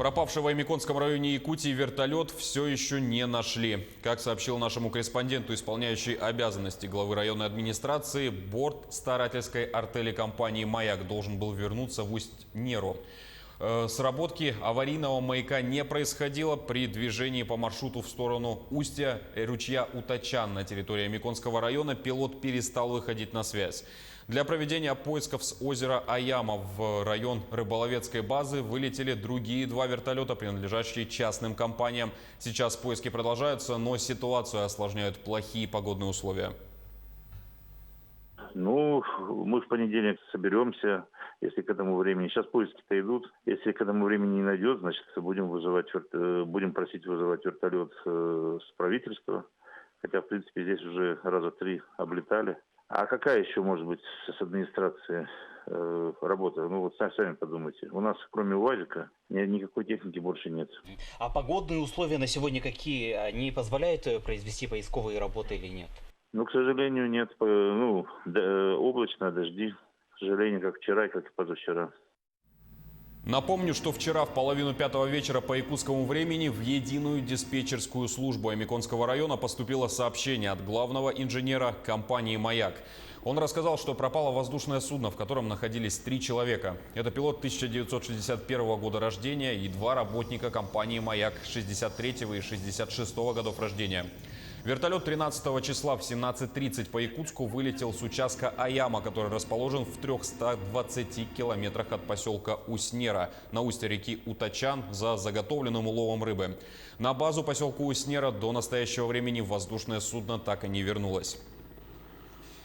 Пропавший в Аймяконском районе Якутии вертолет все еще не нашли. Как сообщил нашему корреспонденту, исполняющий обязанности главы районной администрации, борт старательской артели компании «Маяк» должен был вернуться в Усть-Неру. Сработки аварийного маяка не происходило при движении по маршруту в сторону устья ручья Утачан на территории Аймяконского района. Пилот перестал выходить на связь. Для проведения поисков с озера Аяма в район рыболовецкой базы вылетели другие два вертолета, принадлежащие частным компаниям. Сейчас поиски продолжаются, но ситуацию осложняют плохие погодные условия. Мы в понедельник соберемся, если к этому времени. Сейчас поиски-то идут. Если к этому времени не найдет, значит, будем просить вызывать вертолет с правительства. Хотя, в принципе, здесь уже раза 3 облетали. А какая еще может быть с администрацией работа? Сами подумайте. У нас, кроме УАЗика, никакой техники больше нет. А погодные условия на сегодня какие? Они позволяют произвести поисковые работы или нет? К сожалению, нет. Облачно, дожди. К сожалению, как вчера, как и позавчера. Напомню, что вчера в 4:30 вечера по якутскому времени в единую диспетчерскую службу Аймяконского района поступило сообщение от главного инженера компании «Маяк». Он рассказал, что пропало воздушное судно, в котором находились 3 человека. Это пилот 1961 года рождения и 2 работника компании «Маяк» 63 и 66 годов рождения. Вертолет 13 числа в 17:30 по Якутску вылетел с участка Аяма, который расположен в 320 километрах от поселка Усть-Нера на устье реки Утачан за заготовленным уловом рыбы. На базу поселка Усть-Нера до настоящего времени воздушное судно так и не вернулось.